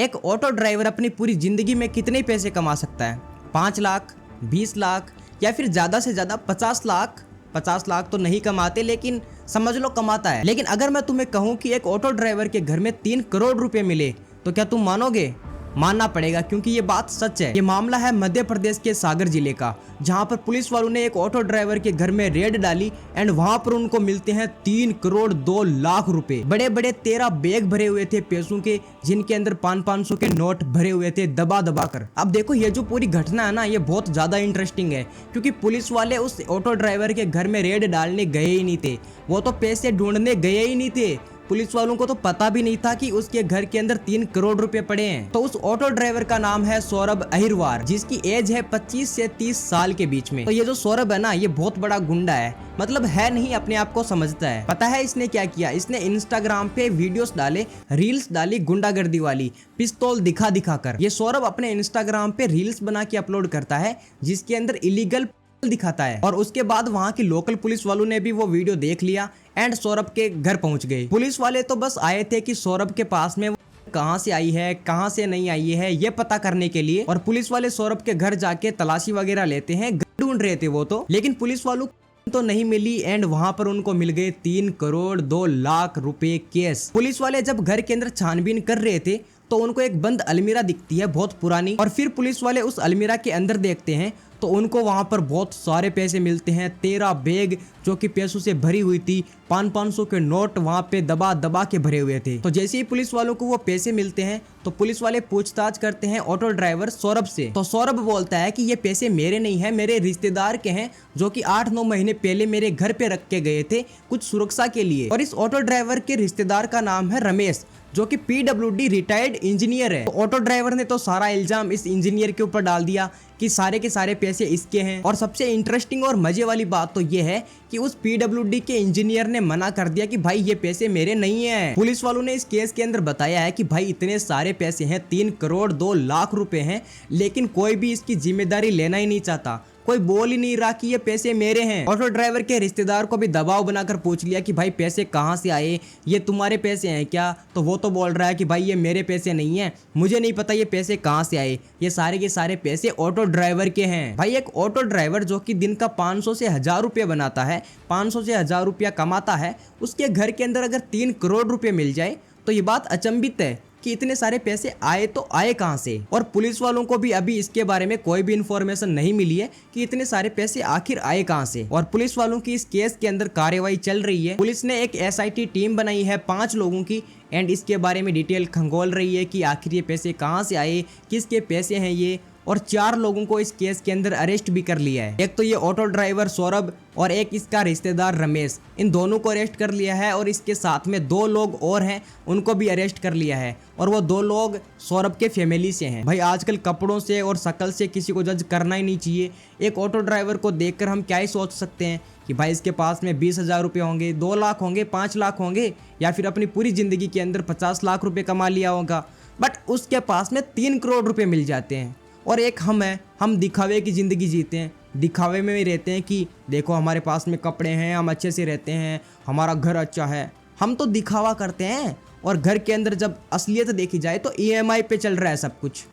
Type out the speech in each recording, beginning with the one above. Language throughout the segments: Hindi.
एक ऑटो ड्राइवर अपनी पूरी जिंदगी में कितने पैसे कमा सकता है? 5 लाख, 20 लाख या फिर ज़्यादा से ज़्यादा 50 लाख। 50 लाख तो नहीं कमाते, लेकिन समझ लो कमाता है। लेकिन अगर मैं तुम्हें कहूँ कि एक ऑटो ड्राइवर के घर में 3 करोड़ रुपए मिले तो क्या तुम मानोगे? मानना पड़ेगा, क्योंकि ये बात सच है। ये मामला है मध्य प्रदेश के सागर जिले का, जहां पर पुलिस वालों ने एक ऑटो ड्राइवर के घर में रेड डाली एंड वहां पर उनको मिलते हैं 3 करोड़ 2 लाख रुपए। बड़े बड़े 13 बैग भरे हुए थे पैसों के, जिनके अंदर 500 के नोट भरे हुए थे दबा दबा कर। अब देखो, ये जो पूरी घटना है ना, ये बहुत ज्यादा इंटरेस्टिंग है, क्योंकि पुलिस वाले उस ऑटो ड्राइवर के घर में रेड डालने गए ही नहीं थे। वो तो पैसे ढूंढने गए ही नहीं थे। पुलिस वालों को तो पता भी नहीं था कि उसके घर के अंदर 3 करोड़ रुपए पड़े हैं। तो उस ऑटो ड्राइवर का नाम है सौरभ अहिरवार, जिसकी एज है 25 से 30 साल के बीच में। तो ये जो सौरभ है ना, ये बहुत बड़ा गुंडा है, मतलब है नहीं, अपने आप को समझता है। पता है इसने क्या किया? इसने इंस्टाग्राम पे वीडियोस डाले, रील्स डाली गुंडागर्दी वाली, पिस्तौल दिखा दिखा कर। ये सौरभ अपने इंस्टाग्राम पे रील्स बना के अपलोड करता है, जिसके अंदर इलीगल दिखाता है। और उसके बाद वहां की लोकल पुलिस वालों ने भी वो वीडियो देख लिया एंड सौरभ के घर पहुंच गए। पुलिस वाले तो बस आए थे कि सौरभ के पास में कहां से आई है, कहां से नहीं आई है, ये पता करने के लिए। और पुलिस वाले सौरभ के घर जाके तलाशी वगैरह लेते हैं, ढूंढ रहे थे वो तो, लेकिन पुलिस वालों तो नहीं मिली एंड वहां पर उनको मिल गए 3 करोड़ 2 लाख रुपए कैश। पुलिस वाले जब घर के अंदर छानबीन कर रहे थे तो उनको एक बंद अलमीरा दिखती है, बहुत पुरानी। और फिर पुलिस वाले उस अलमीरा के अंदर देखते हैं तो उनको वहां पर बहुत सारे पैसे मिलते हैं। 13 बैग जो कि पैसों से भरी हुई थी, 500 के नोट वहां पे दबा दबा के भरे हुए थे। तो जैसे ही पुलिस वालों को वो पैसे मिलते हैं तो पुलिस वाले पूछताछ करते हैं ऑटो ड्राइवर सौरभ से। तो सौरभ बोलता है कि ये पैसे मेरे नहीं है, मेरे रिश्तेदार के हैं, जो कि 8-9 महीने पहले मेरे घर पे रख के गए थे कुछ सुरक्षा के लिए। और इस ऑटो ड्राइवर के रिश्तेदार का नाम है रमेश, जो कि PWD रिटायर्ड इंजीनियर है। तो ऑटो ड्राइवर ने तो सारा इल्जाम इस इंजीनियर के ऊपर डाल दिया कि सारे के सारे पैसे इसके हैं। और सबसे इंटरेस्टिंग और मजे वाली बात तो ये है कि उस PWD के इंजीनियर ने मना कर दिया कि भाई ये पैसे मेरे नहीं है। पुलिस वालों ने इस केस के अंदर बताया है कि भाई इतने सारे पैसे हैं, 3 करोड़ 2 लाख रुपए हैं, लेकिन कोई भी इसकी जिम्मेदारी लेना ही नहीं चाहता। कोई बोल ही नहीं रहा कि ये पैसे मेरे हैं। ऑटो ड्राइवर के रिश्तेदार को भी दबाव बनाकर पूछ लिया कि भाई पैसे कहाँ से आए, ये तुम्हारे पैसे हैं क्या? तो वो तो बोल रहा है कि भाई ये मेरे पैसे नहीं है, मुझे नहीं पता ये पैसे कहाँ से आए, ये सारे के सारे पैसे ऑटो ड्राइवर के हैं। भाई एक ऑटो ड्राइवर जो कि दिन का 500 से 1000 रुपया बनाता है, 500 से 1000 रुपया कमाता है, उसके घर के अंदर अगर 3 करोड़ रुपये मिल जाए तो ये बात अचंभित है कि इतने सारे पैसे आए तो आए कहां से। और पुलिस वालों को भी अभी इसके बारे में कोई भी इंफॉर्मेशन नहीं मिली है कि इतने सारे पैसे आखिर आए कहां से। और पुलिस वालों की इस केस के अंदर कार्यवाही चल रही है। पुलिस ने एक SIT टीम बनाई है 5 लोगों की एंड इसके बारे में डिटेल खंगोल रही है कि आखिर ये पैसे कहां से आए, किसके पैसे हैं ये। और 4 लोगों को इस केस के अंदर अरेस्ट भी कर लिया है। एक तो ये ऑटो ड्राइवर सौरभ और एक इसका रिश्तेदार रमेश, इन दोनों को अरेस्ट कर लिया है। और इसके साथ में 2 लोग और हैं, उनको भी अरेस्ट कर लिया है। और वो 2 लोग सौरभ के फैमिली से हैं। भाई आजकल कपड़ों से और शक्ल से किसी को जज करना ही नहीं चाहिए। एक ऑटो ड्राइवर को देखकर हम क्या ही सोच सकते हैं कि भाई इसके पास में 20,000 रुपये होंगे, 2 लाख होंगे, 5 लाख होंगे, या फिर अपनी पूरी जिंदगी के अंदर 50 लाख रुपये कमा लिया होगा। बट उसके पास में 3 करोड़ रुपये मिल जाते हैं। और एक हम हैं, हम दिखावे की ज़िंदगी जीते हैं, दिखावे में भी रहते हैं कि देखो हमारे पास में कपड़े हैं, हम अच्छे से रहते हैं, हमारा घर अच्छा है। हम तो दिखावा करते हैं और घर के अंदर जब असलियत देखी जाए तो EMI पे चल रहा है सब कुछ।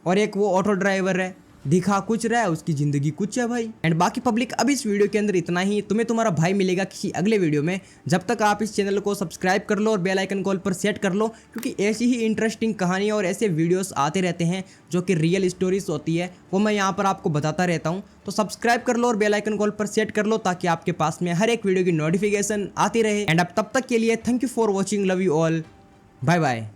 और एक वो ऑटो ड्राइवर है, दिखा कुछ रहा है, उसकी जिंदगी कुछ है भाई। एंड बाकी पब्लिक, अब इस वीडियो के अंदर इतना ही। तुम्हें तुम्हारा भाई मिलेगा किसी अगले वीडियो में। जब तक आप इस चैनल को सब्सक्राइब कर लो और बेल आइकन कॉल पर सेट कर लो, क्योंकि ऐसी ही इंटरेस्टिंग कहानियाँ और ऐसे वीडियोस आते रहते हैं जो कि रियल स्टोरीज होती है, वो मैं यहाँ पर आपको बताता रहता हूँ। तो सब्सक्राइब कर लो और बेल आइकन कॉल पर सेट कर लो, ताकि आपके पास में हर एक वीडियो की नोटिफिकेशन आती रहे। एंड अब तब तक के लिए thank you for watching, love you all, bye bye.